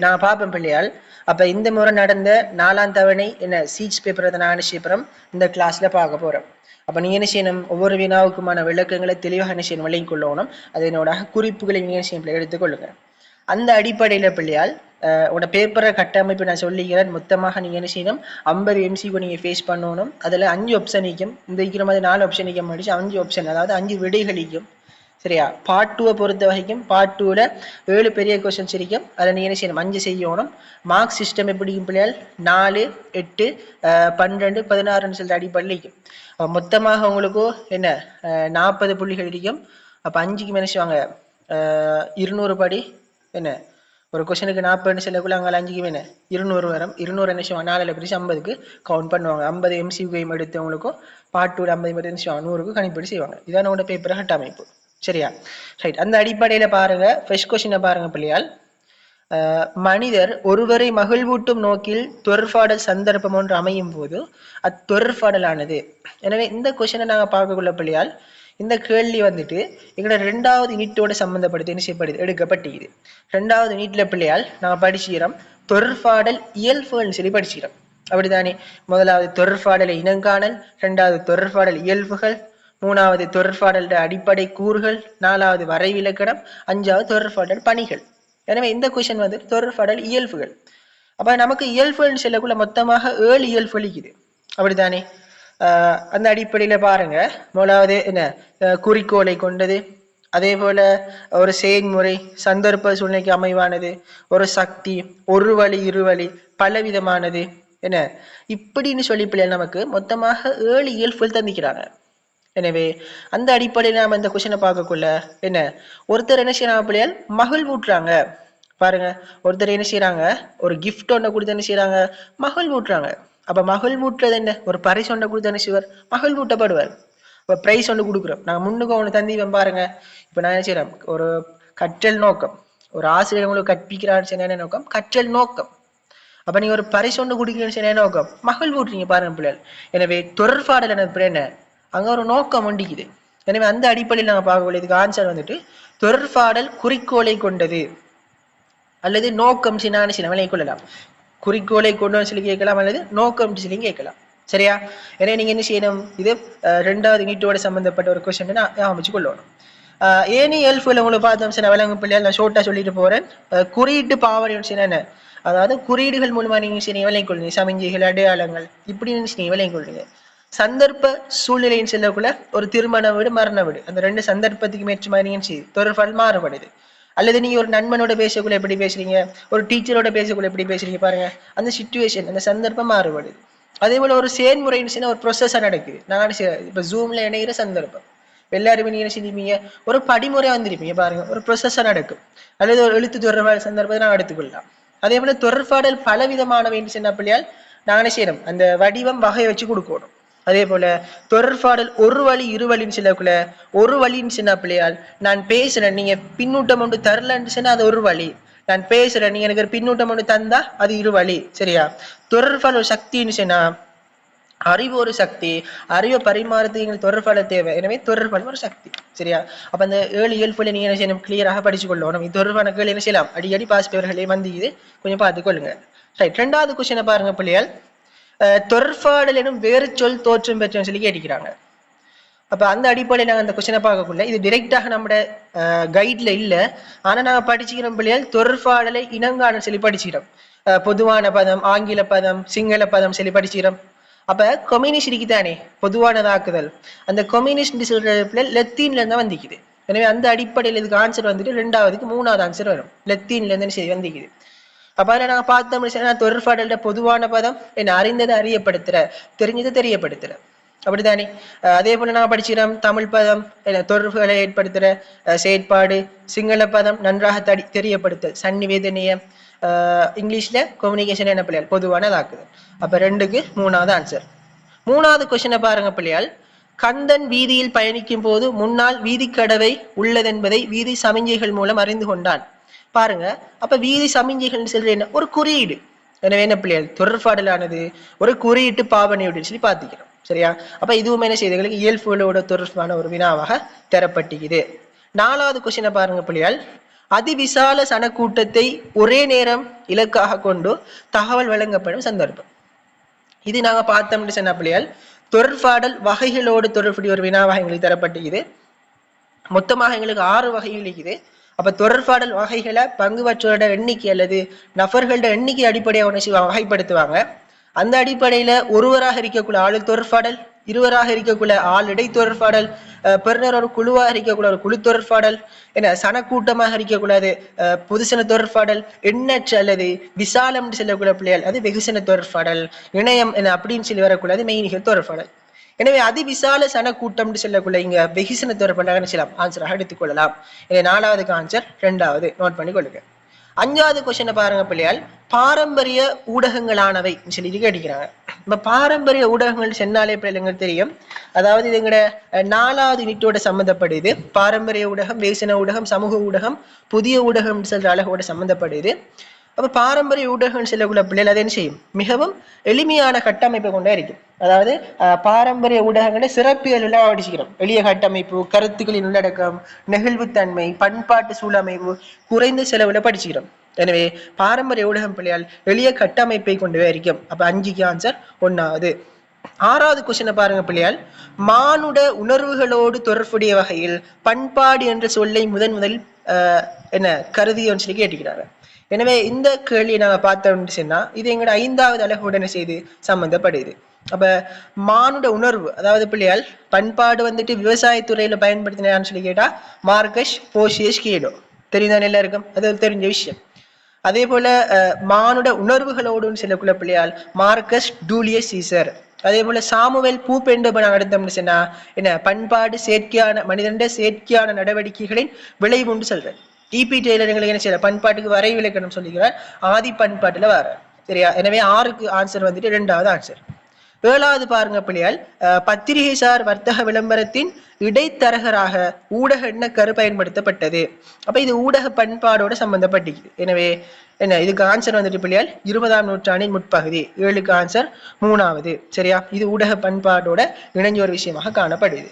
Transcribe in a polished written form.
நான் பார்ப்பேன் பிள்ளையால். அப்ப இந்த முறை நடந்த 4ஆம் தவணை என்ன சீட்ஸ் பேப்பர் நான் என்ன செய்யப்படுறோம் இந்த கிளாஸ்ல பார்க்க போறோம். அப்ப நீங்க என்ன செய்யணும், ஒவ்வொரு வினாவுக்குமான விளக்கங்களை தெளிவாக என்ன செய்யணும் விளங்கிக் கொள்ளணும். அதனோட குறிப்புகளை நீங்க என்ன செய்யணும் எடுத்துக்கொள்ளுங்க. அந்த அடிப்படையில பிள்ளையால் உங்களோட பேப்பரை கட்டமைப்பு நான் சொல்லிக்கிறேன். மொத்தமாக நீங்க என்ன செய்யணும் 50 MCQ நீங்க ஃபேஸ் பண்ணணும். அதுல 5 ஆப்ஷன் நிற்கும். இந்த இருக்கிற மாதிரி 4 ஆப்ஷன் நிற்க முடிச்சு 5 ஆப்ஷன், அதாவது 5 விடைகள் நிற்கும். சரியா? பார்ட் 2 பொறுத்த வரைக்கும் பார்ட் 2ல 7 பெரிய கொஸ்டின்ஸ் இருக்கும். அதில் நீங்க என்ன செய்யணும் 5 செய்யணும். மார்க் சிஸ்டம் எப்படிக்கும் பிள்ளையால் 4, 8, 12, 16 சொல்லிட்டு அடிப்படையில் இருக்கும். மொத்தமாக உங்களுக்கு என்ன 40 புள்ளிகள் இருக்கும். அப்போ 5க்கு நினைச்சுவாங்க 200 படி என்ன ஒரு கொஸ்டினுக்கு 40 சொல்லக்குள்ள அங்கே 5க்கு என்ன 200 வரும். 200 என்ன செய்வாங்க 4 பிரிச்சு 50க்கு கவுண்ட் பண்ணுவாங்க. 50 MCQ எடுத்தவங்களுக்கும் பார்ட் 2ல 50 மட்டும் செய்வாங்க 100க்கு கணிப்படி செய்வாங்க. இதான் உங்களோட பேப்பரை கட்டமைப்பு. சரியா? ரைட். அந்த அடிப்படையில பாருங்க ஃபர்ஸ்ட் கொஸ்டினை பாருங்க பிள்ளையால். மனிதர் ஒருவரை மகிழ்வூட்டும் நோக்கில் தொடர்பாடல் சந்தர்ப்பம் ஒன்று அமையும் போது அத்தொடர்பாடலானது. எனவே இந்த கொஸ்டினை நாங்கள் பார்க்கக்குள்ள பிள்ளையால் இந்த கேள்வி வந்துட்டு எங்களோட 2வது யூனிட்டோட சம்பந்தப்படுத்தி என்ன செய்யப்படுது எடுக்கப்பட்டிருக்குது. 2வது யூனிட்ல பிள்ளையால் நாங்கள் படிச்சுக்கிறோம் தொடர்பாடல் இயல்புகள்னு சொல்லி படிச்சுக்கிறோம். அப்படித்தானே? முதலாவது தொடர்பாடலை இனங்காணல், 2வது தொடர்பாடல் இயல்புகள், 3வது தொடர்பாடல் அடிப்படை கூறுகள், 4வது வரைவிலக்கணம், 5வது தொடர்பாடல் பணிகள். எனவே இந்த கொஸ்டின் வந்து தொடர்பாடல் இயல்புகள். அப்ப நமக்கு இயல்புகள் சொல்லக்குள்ள மொத்தமாக 7 இயல்புகள் இருக்குது. அப்படித்தானே? அந்த அடிப்படையில பாருங்க முதலாவது என்ன குறிக்கோளை கொண்டது, அதே போல ஒரு செயல்முறை, சந்தர்ப்ப சூழ்நிலைக்கு அமைவானது, ஒரு சக்தி, ஒரு வழி, இருவழி, பலவிதமானது என்ன இப்படின்னு சொல்லி பிள்ளைகள் நமக்கு மொத்தமாக 7 இயல்புகள் தந்திக்கிறாங்க. எனவே அந்த அடிப்படையில் நாம இந்த கொஸ்டினை பார்க்கக்குள்ள என்ன ஒருத்தர் என்ன செய்யறாங்க பிள்ளைகள் மகிழ்வூட்டுறாங்க. பாருங்க ஒருத்தர் என்ன செய்யறாங்க ஒரு கிஃப்ட் ஒன்றை கொடுத்து என்ன செய்யறாங்க மகிழ்வூட்டுறாங்க. அப்ப மகிழ்வூட்டுறது என்ன ஒரு பரிசு ஒன்றை கொடுத்து என்ன செய்வார் மகிழ்வூட்டப்படுவார். இப்ப பிரைஸ் ஒன்று கொடுக்குறோம். நாங்க முன்னுக்கு ஒன்று தந்திவன் பாருங்க. இப்ப நான் என்ன செய்யறேன் ஒரு கற்றல் நோக்கம், ஒரு ஆசிரியர் உங்களுக்கு கற்பிக்கிறான்னு என்ன நோக்கம் கற்றல் நோக்கம். அப்ப நீங்க ஒரு பரிசு ஒன்று குடிக்கிறீங்கன்னு என்ன நோக்கம் மகிழ்வூட்டுறீங்க பாருங்க பிள்ளைகள். எனவே தொடர்பாடல் என்ன அங்க ஒரு நோக்கம் ஒண்டிக்குது. எனவே அந்த அடிப்படையில் நாங்கள் பார்க்கக்கூடிய இதுக்கு ஆன்சர் வந்துட்டு தொடர்பாடல் குறிக்கோளை கொண்டது அல்லது நோக்கம் சின்ன விலை கொள்ளலாம். குறிக்கோளை கொண்டு சொல்லி கேட்கலாம் அல்லது நோக்கம் சொல்லி கேட்கலாம். சரியா? எனவே நீங்க என்ன செய்யணும் இது 2வது யூனிட்டோட சம்பந்தப்பட்ட ஒரு கொஸ்டின் அமைச்சு கொள்ளணும். ஏனி எல்ஃபுல உங்களுக்கு பார்த்தோம் விலங்கு பிள்ளைகள் நான் ஷோர்ட்டா சொல்லிட்டு போறேன். குறியீட்டு பாவனை என்ன, அதாவது குறியீடுகள் மூலமா நீங்க செய்ய விலை கொள்ளுங்க, சமிஞ்சைகள், அடையாளங்கள் இப்படின்னு செய்ய விலை கொள்ளுங்க. சந்தர்ப்ப சூழ்நிலைன்னு சொல்லக்குள்ள ஒரு திருமண வீடு, மரண வீடு, அந்த 2 சந்தர்ப்பத்துக்கு மேற்ற மாதிரி செய்யுது தொடர்பால் மாறுபடுது. அல்லது நீங்க ஒரு நண்பனோட பேசக்குள்ள எப்படி பேசுறீங்க, ஒரு டீச்சரோட பேசக்குள்ள எப்படி பேசுறீங்க பாருங்க. அந்த சிச்சுவேஷன் அந்த சந்தர்ப்பம் மாறுபடுது. அதே போல ஒரு செயல்முறைன்னு ஒரு ப்ரொசஸா நடக்குது. நான் இப்ப ஜூம்ல இணைகிற சந்தர்ப்பம் எல்லாருமே நீங்க செஞ்சுப்பீங்க ஒரு படிமுறை வந்திருப்பீங்க பாருங்க, ஒரு ப்ரொசஸா நடக்கும். அல்லது ஒரு எழுத்து தொடர்பான சந்தர்ப்பத்தை நான் எடுத்துக்கொள்ளலாம். அதே போல தொடர்பாடல் பலவிதமானவை சொன்ன பிள்ளையால் நானே செய்யணும் அந்த வடிவம் வகையை வச்சு கொடுக்கணும். அதே போல தொடர்பாடல் ஒரு வழி இருவழின்னு சொல்லக்குள்ள ஒரு வழின்னு சொன்ன பிள்ளையால் நான் பேசுறேன், நீங்க பின்னூட்டம் ஒன்று தரலன்னு சொன்னா அது ஒரு வழி. நான் பேசுறேன், நீங்க எனக்கு ஒரு பின்னூட்டம் ஒன்று தந்தா அது இருவழி. சரியா? தொடர்பாடல் ஒரு சக்தின்னு சொன்னா அறிவு ஒரு சக்தி, அறிவை பரிமாறத்துக்கு எங்களுக்கு தொடர்பாடல் தேவை. எனவே தொடர்பாடல் ஒரு சக்தி. சரியா? அப்ப அந்த 7 இயல்புல நீங்க என்ன செய்யணும் கிளியராக படிச்சு கொள்ளணும். நம்ம தொடர்பான கேள்வி என்ன செய்யலாம் அடிக்கடி பாஸ் பேவர்களே வந்து இது கொஞ்சம் பார்த்துக்கொள்ளுங்க. ரைட். 2வது கொஸ்டினை பாருங்க பிள்ளையால். தொடர்பாடல் எனும் வேறு சொல் தோற்றம் பெற்றன்னு சொல்லி கேட்கிறாங்க. அப்ப அந்த அடிப்படையில் நாங்கள் அந்த கொஸ்டினை பார்க்கக்குள்ள இது டிரெக்டாக நம்ம கைட்ல இல்லை. ஆனா நாங்க படிச்சுக்கிறோம் பிள்ளையால் தொடர்பாடலை இனங்காணல் சொல்லி படிச்சுக்கிறோம். பொதுவான பதம், ஆங்கில பதம், சிங்கள பதம் சொல்லி படிச்சுக்கிறோம். அப்ப கம்யூனிஸ்ட் இருக்குதானே பொதுவானதாக்குதல், அந்த கம்யூனிஸ்ட் சொல்ற லத்தீன்ல இருந்தா வந்திக்குது. எனவே அந்த அடிப்படையில் இதுக்கு ஆன்சர் வந்துட்டு 2வதுக்கு 3வது ஆன்சர் வரும். லத்தீன்ல இருந்து சரி வந்திக்குது. அப்ப அதில் நாங்கள் பார்த்தோம் தொடர்பாடல்ட பொதுவான பதம் என்ன அறிந்ததை அறியப்படுத்துற, தெரிஞ்சதை தெரியப்படுத்துற. அப்படித்தானே? அதே போல நாங்கள் படிச்சுக்கிறோம் தமிழ் பதம் என்ன தொடர்புகளை ஏற்படுத்துற செயற்பாடு, சிங்கள பதம் நன்றாக தெரியப்படுத்தல், சன்னிவேதனைய, இங்கிலீஷ்ல கம்யூனிகேஷன் என்ன பிள்ளையால் பொதுவானதாக்குது. அப்ப 2க்கு 3வது ஆன்சர். 3வது கொஸ்டினை பாருங்க பிள்ளையால். கந்தன் வீதியில் பயணிக்கும் போது முன்னால் வீதிக்கடவை உள்ளதென்பதை வீதி சமிஞ்சைகள் மூலம் அறிந்து கொண்டான். பாருங்க அப்ப வீதி சமிஞ்சைகள் சொல்ற என்ன ஒரு குறியீடு. எனவே என்ன பிள்ளைகள் தொடர்பாடலானது ஒரு குறியீட்டு பாவனையுடன் சொல்லி பார்த்துக்கிறோம். சரியா? அப்ப இதுவும் என்ன செய்திகளுக்கு இயல்புகளோட தொடர்பான ஒரு வினாவாக தரப்பட்டிருக்குது. 4வது கொஸ்டினை பாருங்க பிள்ளையால். அதிவிசால சனக்கூட்டத்தை ஒரே நேரம் இலக்காக கொண்டு தகவல் வழங்கப்படும் சந்தர்ப்பம். இது நாங்க பார்த்தோம்னு சொன்ன பிள்ளையால் தொடர்பாடல் வகைகளோடு தொடர்புடைய ஒரு வினாவாக எங்களுக்கு தரப்பட்டிருக்குது. மொத்தமாக எங்களுக்கு 6 வகைகள் இருக்குது. அப்ப தொடர்பாடல் வகைகளை பங்குபற்றோட எண்ணிக்கை அல்லது நபர்களோட எண்ணிக்கை அடிப்படையாக வகைப்படுத்துவாங்க. அந்த அடிப்படையில ஒருவராக இருக்கக்குள்ள ஆளு தொடர்பாடல், இருவராக இருக்கக்குள்ள ஆள் இடை தொடர்பாடல், பெருநர் ஒரு குழுவாக இருக்கக்குள்ள ஒரு குழு தொடர்பாடல், என்ன சனக்கூட்டமாக இருக்கக்கூடாது பொதுசன தொடர்பாடல், எண்ணற்ற அல்லது விசாலம் செல்லக்கூடிய பிள்ளைகள் அது வெகுசன தொடர்பாடல், இணையம் என அப்படின்னு சொல்லி வரக்கூடாது மெய்நிகர் தொடர்பாடல். எனவே அதிவிசால சனக்கூட்டம் செல்லக்குள்ள இங்க வெகுசன தொடர்பாடல் செய்யலாம், ஆன்சராக எடுத்துக்கொள்ளலாம். எனவே 4வது ஆன்சர் 2வது நோட் பண்ணி கொள்ளுங்க. 5வது கொஸ்டினை பாருங்க பிள்ளையால், பாரம்பரிய ஊடகங்களானவை சொல்லி கேட்கிறாங்க. இப்ப பாரம்பரிய ஊடகங்கள் சொன்னாலே பிள்ளைங்களுக்கு தெரியும், அதாவது இது எங்கட 4வது யூனிட்டோட சம்மந்தப்படுது. பாரம்பரிய ஊடகம், வெகுசன ஊடகம், சமூக ஊடகம், புதிய ஊடகம் சொல்ற அழகோட சம்மந்தப்படுது. அப்ப பாரம்பரிய ஊடகங்கள் செல்லக்குள்ள பிள்ளைகள் அதை என்ன செய்யும், மிகவும் எளிமையான கட்டமைப்பை கொண்டே இருக்கும். அதாவது பாரம்பரிய ஊடகங்களை சிறப்பியல் படிச்சுக்கிறோம். எளிய கட்டமைப்பு, கருத்துக்களின் உள்ளடக்கம், நெகிழ்வுத்தன்மை, பண்பாட்டு சூழமைப்பு, குறைந்த செலவுல படிச்சுக்கிறோம். எனவே பாரம்பரிய ஊடகம் பிள்ளையால் எளிய கட்டமைப்பை கொண்டே இருக்கும். அப்ப 5க்கு ஆன்சர் 1வது. 6வது கொஸ்டினை பாருங்க பிள்ளையால், மானுட உணர்வுகளோடு தொடர்புடைய வகையில் பண்பாடு என்ற சொல்லை முதலில் என்ன கருதியோன்னு சொல்லி கேட்டுக்கிறாங்க. எனவே இந்த கேள்வியை நாங்க பார்த்தோம்னு சொன்னா இது எங்களோட 5வது அழகுடனே செய்து சம்பந்தப்படுது. அப்ப மானுட உணர்வு, அதாவது பிள்ளையால் பண்பாடு வந்துட்டு விவசாயத்துறையில பயன்படுத்தினான்னு சொல்லி கேட்டா மார்கஸ் போசியஸ் கேடோ தெரியுதான் எல்லாருக்கும், அது தெரிஞ்ச விஷயம். அதே போல மானுட உணர்வுகளோடு செல்லக்குள்ள பிள்ளையால் மார்கஸ் டூலியஸ் சீசர். அதே போல சாமுவேல் பூப்பெண்டு நடத்தோம்னு சொன்னா என்ன பண்பாடு செயற்கையான மனிதனுடைய செயற்கையான நடவடிக்கைகளின் விளைவு உண்டு சொல்றேன். டிபி டெய்லர் எங்களுக்கு என்ன செய்யற பண்பாட்டுக்கு வரை விளக்கணும் சொல்லிக்கிறார், ஆதி பண்பாட்டுல வர சரியா. எனவே 6க்கு ஆன்சர் வந்துட்டு 2வது ஆன்சர். 7வது பாருங்க பிள்ளையால், பத்திரிகை சார் வர்த்தக விளம்பரத்தின் இடைத்தரகராக ஊடக எண்ணக்கரு பயன்படுத்தப்பட்டது. அப்ப இது ஊடக பண்பாடோட சம்பந்தப்பட்டிருக்கு. எனவே என்ன இதுக்கு ஆன்சர் வந்துட்டு பிள்ளையால் 20ஆம் நூற்றாண்டின் முற்பகுதி. 7க்கு ஆன்சர் 3வது சரியா. இது ஊடக பண்பாடோட இணைஞ்ச ஒரு விஷயமாக காணப்படுது.